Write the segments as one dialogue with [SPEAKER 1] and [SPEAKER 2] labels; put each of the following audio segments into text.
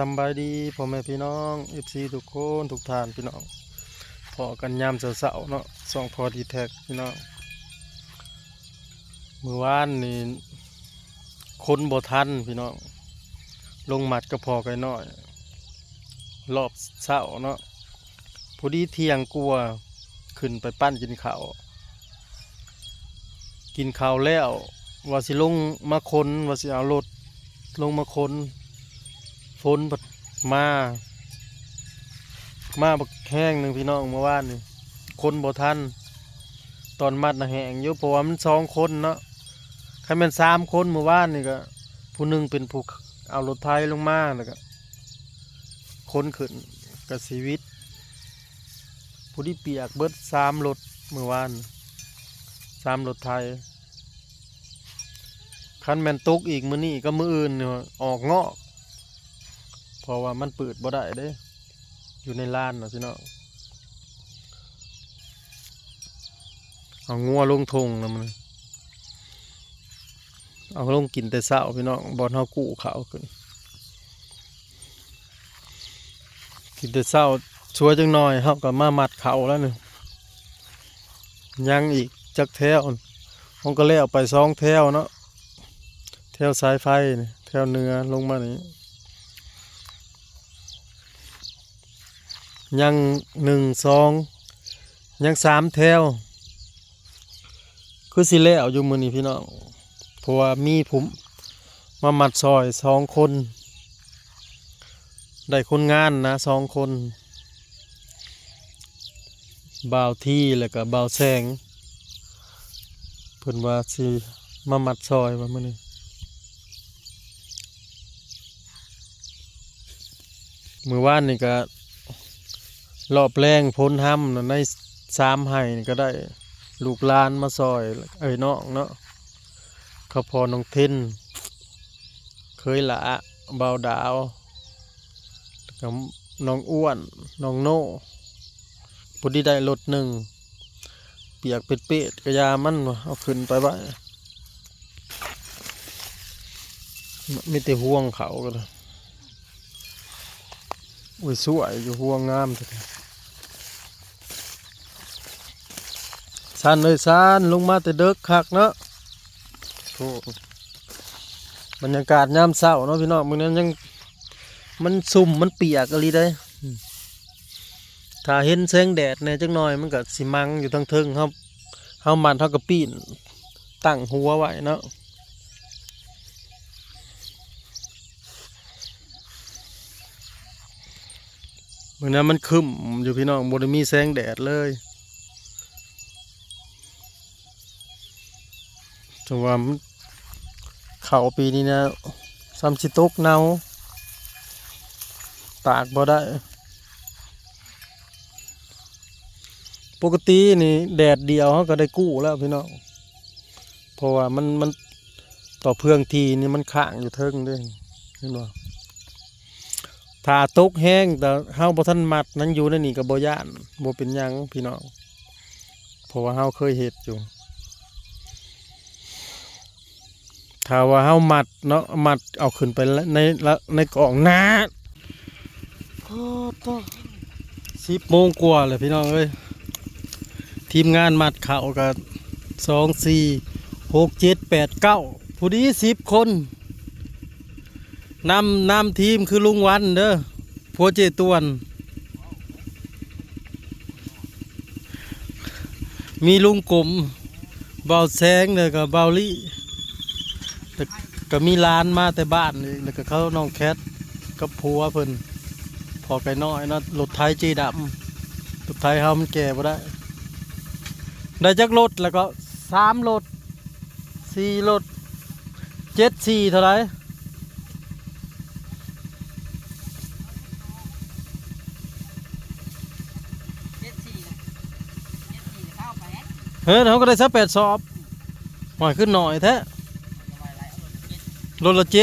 [SPEAKER 1] สำบายดีพ่อแม่พี่น้องเอฟซีทุกคนทุกท่านพี่น้องพอกันยามเสาร์เนาะส่องพอดีแท็กพี่น้องเมื่อวานนี่คนบ่ทันพี่น้องลงหมัดก็พอกันน้อยรอบเช้าเนาะพอดีเที่ยงกลัวขึ้นไปปั้นกินข้าวแล้วว่าสิลงมาคนว่าสิเอารถลงมาคนฝนมาบักแห้งหนึ่งพี่น้องเมื่อวานนี่คนบ่ทันตอนมัดนะแห้งอยู่เพราะว่ามัน2 คนเนาะใครเป็น3 คนเมื่อวานนี่ก็ผู้หนึ่งเป็นผู้เอารถไถลงมาแล้วก็คนขึ้นกับชีวิตผู้ที่เปียกเบิด3 รถเมื่อวาน3 รถไถคันแม่นตกอีกมื้อนี้ก็มื้ออื่นเนี่ยออกเงาะเพราะว่ามันเปิดบ่ได้เด้อยู่ในลานเนาะพี่น้องเอางัวลงทงแล้วมันเอาลงกินแต่เช้าพี่น้องบอนเฮากู้เขาขึ้นกินแต่เช้าช่วยจังหน่อยเฮาก็มามัดเขาแล้วนี่ยังอีกจักแถวผมก็แล้วไป2 แถวเนาะแถวสายไฟนี่แถวเหนือลงมานี่ยัง1 2ยัง3 แถวคือสิแล้วอยู่มื้อนี้พี่น้องเพราะว่ามีผมมามัดซอย2 คนได้คนงานนะ2 คนบ่าวที่แล้วก็บ่าวแสงเพิ่นว่าสิมามัดซอยว่ามื้อนี้มื้อวานนี่ก็รอบแรงพ้นห้ำใน3 ไห่นี่ก็ได้ลูกหลานมาซอยน้องเนาะเขาพอน้องเทนเคยละเบาดาวกับน้องอ้วนน้องโน่พุดีได้รถ1เปียกเป็ดกระยามันเอาขึ้นไปไว้ไม่แต่ห่วงเขาก็เลยอุ้ยสวยอยู่ห่วงงามจังซันเลยซันลงมาแต่เด็กคักเนาะโอ้บรรยากาศยามเช้าเนาะพี่น้องมื้อนั้นยังมันสุ่มมันเปียกอะไรได้ถ้าเห็นแสงแดดเนี่ยจังหน่อยมันก็สิมังอยู่ทั้งเทิงครับเฮามันเท่ากับปีนตั้งหัวไว้เนาะมื้อนั้นมันคึ้มอยู่พี่น้องบ่ได้มีแสงแดดเลยจังว่ามันเข้าปีนี้นะซ้ำสิตกเนาตากบ่ได้ปกตินี่แดดเดียวเขาก็ได้กู้แล้วพี่น้องเพราะว่ามันต่อเพื่องทีนี่มันข้างอยู่เทิงด้วยเห็นบ่ถ้าตกแห้งแต่เฮาบ่ทันมัดนั้นอยู่ในนี่ก็บ่ย่านบ่เป็นหยังพี่น้องเพราะว่าเฮาเคยเฮ็ดอยู่ถ้าว่าเฮามัดเนาะมัดเอาขึ้นไปในกล่องนาโอ้ต10 โมงกว่าเลยพี่น้องเอ้ยทีมงานมัดเข่ากับ2 4 6 7 8 9ผู้ดี10 คนนำทีมคือลุงวันเด้อพัวเจตวนมีลุงกลมเบาแสงเลยกับเบาลี่ก็มีร้านมาแต่บ้านเลยแล้วก็เขาน้องแคทกับผัวเพิ่นพอไก่น้อยนะรถไทยจีดำรถไทยเขามันแก่บ่ได้จักรถแล้วก็3 รถ4 รถ7 4เท่าไหร่เฮ้ยเขาก็ได้สัก8 สอบหน่อยขึ้นหน่อยแท้รถละ7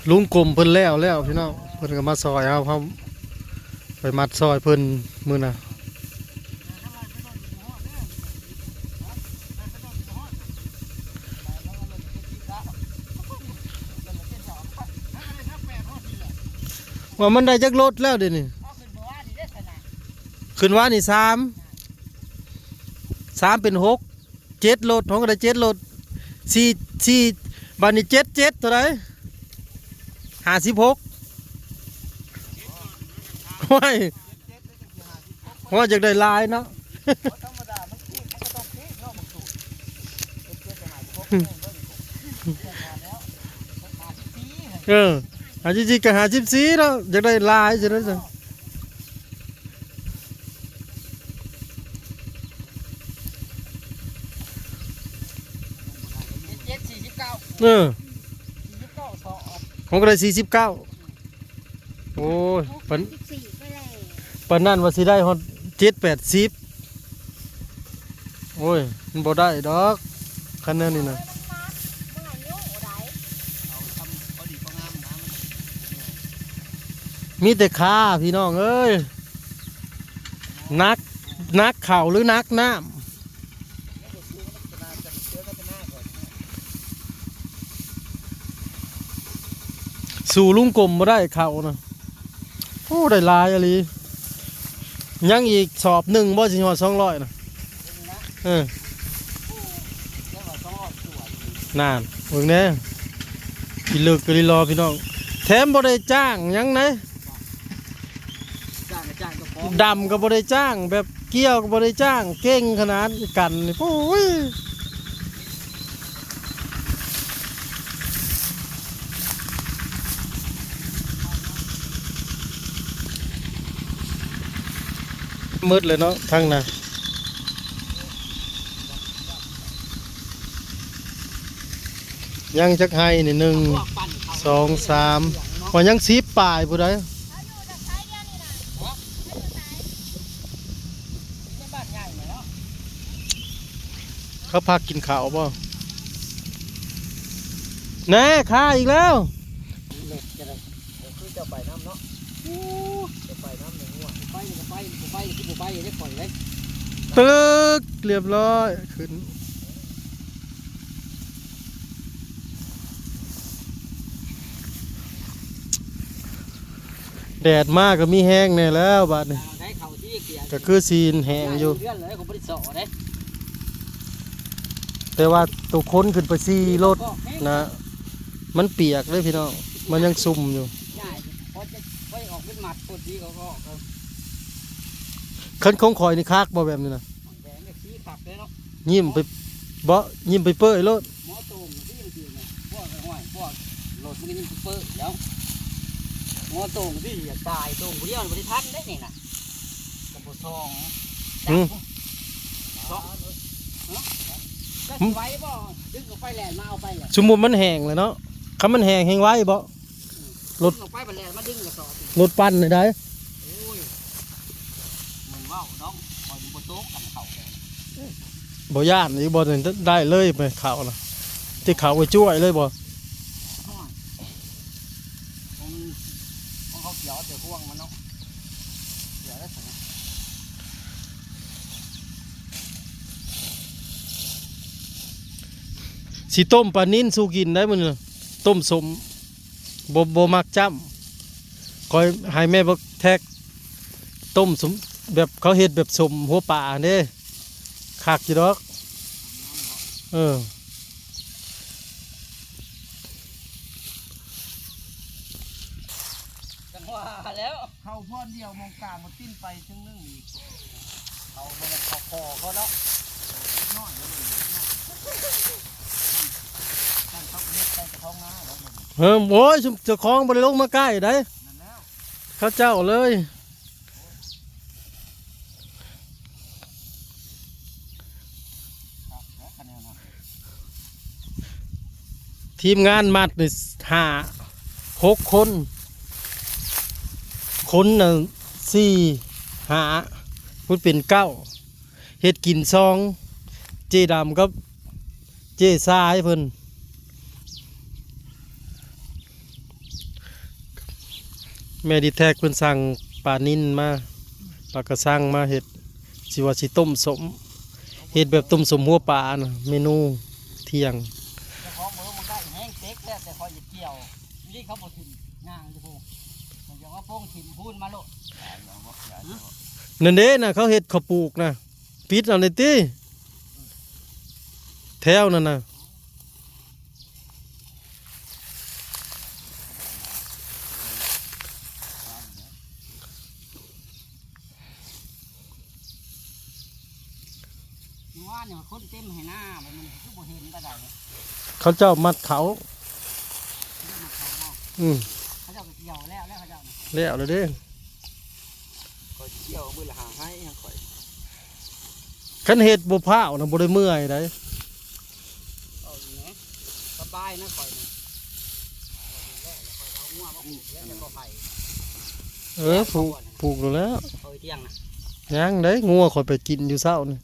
[SPEAKER 1] ลุงกลมเพิ่นแล้วพี่น้องเพิ่นก็มาซอยเขาไปมัดซอยเพิ่นมื้อน่ะ ว่ามันได้จักรถแล้วเดี๋ยวนี้
[SPEAKER 2] เอาขึ้นบ่ว่านี่ได้ขนาด
[SPEAKER 1] ขึ้นว่านี่3เป็น6 7รถของก็ได้7รถ4บาทนี่7เท่าไหร่56ว้ายว่าอยากได้ลายเนาะ
[SPEAKER 2] ธรรมดามันขี้มันก็ต้องขี้เนาะมันสูดเจ็ดจะหายพกแล้วมาปี
[SPEAKER 1] อาจริงๆก็54แล้วอยากได้ลายจังได๋จัง
[SPEAKER 2] 49
[SPEAKER 1] เออ
[SPEAKER 2] 49สอบ
[SPEAKER 1] ของก็ได้49โอ้ยปาน
[SPEAKER 3] 14ไปแล้ว
[SPEAKER 1] ปานนั้นว่าสิได้ฮอด7-80โอ้ยมันบ่ได้ดอกคันแนวนี้น่ะ
[SPEAKER 3] มันเอานิ้วได้
[SPEAKER 2] เอาทำพอดีพองามนะมัน
[SPEAKER 1] มีแต่ขาพี่น้องเอ้ยนักเข่าหรือนักน้ำสู่ลุงกลมบ่ได้เข่านะโอ้ได้หลายอะลียังอีกสอบหนึ่งบ่สิฮอด200นะเออ
[SPEAKER 2] แล้วก็ต้องออกสวย
[SPEAKER 1] นานเบิ่งแน่พี่ลึกก็ลีรอพี่น้องแถมบ่ได้จ้างหยังนะ
[SPEAKER 2] จ้างก็พอ
[SPEAKER 1] ดำก็บ่ได้จ้างแบบเกี่ยวก็บ่ได้จ้างเก่งขนาดกันนี่โอ้ยมืดเลยเนาะทางน่ะยังจักให้นี่1
[SPEAKER 2] พวกปั่นเขา
[SPEAKER 1] 2 3ว่ายัง10ปลายผู้ใด
[SPEAKER 2] ในบ้านใหญ่แล้ว
[SPEAKER 1] เขาพักกินข้าวบ่แน่ข้าอีกแล้ว
[SPEAKER 2] เล็กจะได้คือจะไปน้ำเนาะจะไปน้ำหนึ่งหัวไปก็ไปบ่ไปที่บ่ไปได้ปล่อยเลย
[SPEAKER 1] ตึกเรียบร้อยขึ้นแดดมากก็มีแห้งแน่แล้วบัดนี้
[SPEAKER 2] ได้เข่าที่เกียร์
[SPEAKER 1] ก็คือซีนแห้งอยู่
[SPEAKER 2] เลื่อนเลยผมไม่ได้สอเด้
[SPEAKER 1] แต่ว่าตัวคนขึ้นไปซีรถนะ มันเปียกเลยพี่น้องมันยังซุ่มอยู่
[SPEAKER 2] ง่ายพอจะไปออกเป็นหมัดปวดดีเขาก็ออก
[SPEAKER 1] คันของข่อยนี่คักบ่แบบนี้นะ
[SPEAKER 2] แดงก็ขี้ขับเลยเนาะ
[SPEAKER 1] ยิ้มไปบ่ยิ้มไปเปื้อยรถ
[SPEAKER 2] หมอตูมที่มันคือนะพวกห้อยพวกรถมันก็ยิ่งเปื้อแล้วหมอตูมที่อยากตายตูมผู้เดียวบริทันได้นี่นะกับผู้ทองก็ไว้บ่ดึงออกไปแหลนมาเอาไปเลย
[SPEAKER 1] สมมุติมันแห้งเลยเนาะคันมันแห้งแห้งไว้บ่ รถ
[SPEAKER 2] ออกไปแหลนมาดึงกระสอบ
[SPEAKER 1] รถปั่นได้
[SPEAKER 2] โอ้ยมึงว่าน้องคอยดูบนโต๊ะกันเขา
[SPEAKER 1] บ่ย่านอีกบ่ได้เลยไปข้าวน่ะที่ข้าวไว้จ้วยเลยบ่
[SPEAKER 2] เขาเขียวแต่ห่วงมันเนาะเขียวได้สัก
[SPEAKER 1] สิต้มปลานิ่นสู้กินได้มื้อนี้ต้มสมบ่มักจ้ำคอยให้แม่บักแท็กต้มสมแบบเขาเฮ็ดแบบสมหัวปลาเด้คักอยู่ดอกเออ
[SPEAKER 2] จังหวะแล้วเขาพ่อเดียวมองกลางมาติ้นไปถึงนึงอีกเขาไม่ได้เขาคอเขาเนาะน้อยเลยนั่นเขาเรียกใส่กระท้องน้าแล้วมัน
[SPEAKER 1] โอ้ยเจ้าของบ่ได้ลงมาใกล้ได้
[SPEAKER 2] นั่นแล้ว
[SPEAKER 1] เขาเจ้าเลย
[SPEAKER 2] ครับแล้วคะแนนนะ
[SPEAKER 1] ทีมงานมัดนี่6 คนคนน่ะ4 5มันเป็น9เฮ็ดกินซองเจดำกับเจซ้ายเพิ่นแม่ดีแท็กเพิ่นสั่งปลานิ่นมาปลากระสังมาเฮ็ดสิว่าสิต้มสมเฮ็ดแบบต้มสมหัวปลาน่ะเมนูเที่ยง
[SPEAKER 2] เจ้าของมือมันได้แห้งเต็กแล้วแต่คอยจะเกี่ยวนี่เขาบอกถึงงางจะพูดมัน เดี๋ยวว่าโป้งถิ่มพูนมาโลด
[SPEAKER 1] นั่นเด้น่ะเขาเฮ็ดข้าวปลูกนะปิดเอาเลยติแถวนั่นน่ะ
[SPEAKER 2] ว่าเนี่ยคนเต็มให้หน้ามันคือบ่เห็นก็ได้เนี่ย
[SPEAKER 1] เขาเจ้ามัดเขา
[SPEAKER 2] เรื่องมาเขาเนาะ
[SPEAKER 1] อืม
[SPEAKER 2] เขาเจ้าก็เกี่ยวแล้วเขาเจ้าน่ะ
[SPEAKER 1] แล้วเลยเด้
[SPEAKER 2] ก็เกี่ยวมือละหาให้ยังข่อย
[SPEAKER 1] คันเฮ็ดบ่พร้าวน่ะบ่ได้เมื่อยได้
[SPEAKER 2] เอาอย่างนี้สบายนะข่อยนี่แล้วข่อยเอางัวมาปลูกแล้วก็ไผ่
[SPEAKER 1] ปลูกแล้ว
[SPEAKER 2] เอาเที่ยงนะ
[SPEAKER 1] ยังได้งัวข่อยไปกินอยู่เช้านี่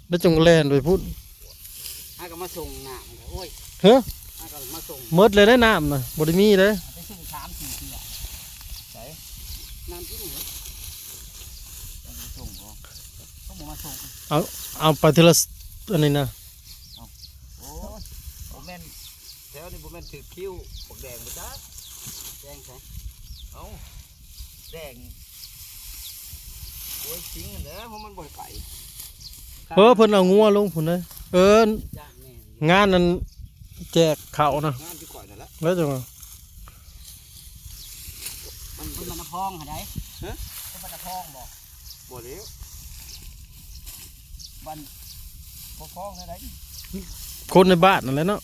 [SPEAKER 1] แล้วจงแล่นไปพุ่น
[SPEAKER 2] ให้ก็มาส่งน้ำโอ้ย
[SPEAKER 1] เฮ้อ
[SPEAKER 2] ให้ก็มาส่ง
[SPEAKER 1] หมดเลยได้น้ำน่ะบ่ได้มีเด้
[SPEAKER 2] ไปซื้อ3-4เที่ยใส่น้ำที่นี่มาส่งบ่ต้องมาส่ง
[SPEAKER 1] เอาไปทีละอันนี้นะ
[SPEAKER 2] โอ้ยบ่แม่นแถวนี้บ่แม่นถือคิ้วพวกแดงบ่จ้าแดงใส่เอ้าแดงโอ้ยจริงเหรอเพราะมันบ่ไป
[SPEAKER 1] เพิ่นเอางัวลงพุ่นเด้
[SPEAKER 2] ย่านแม่
[SPEAKER 1] งานนั้นแจกข้าวนะ
[SPEAKER 2] งานที่ก่อยนั่นแหละ
[SPEAKER 1] แล้วจังว่า
[SPEAKER 2] มันมาพองหาได้ฮะมันมาพองบ่บ่เลี้ยวมันพองหาได้
[SPEAKER 1] คนในบ้านนั่นแหละเนาะ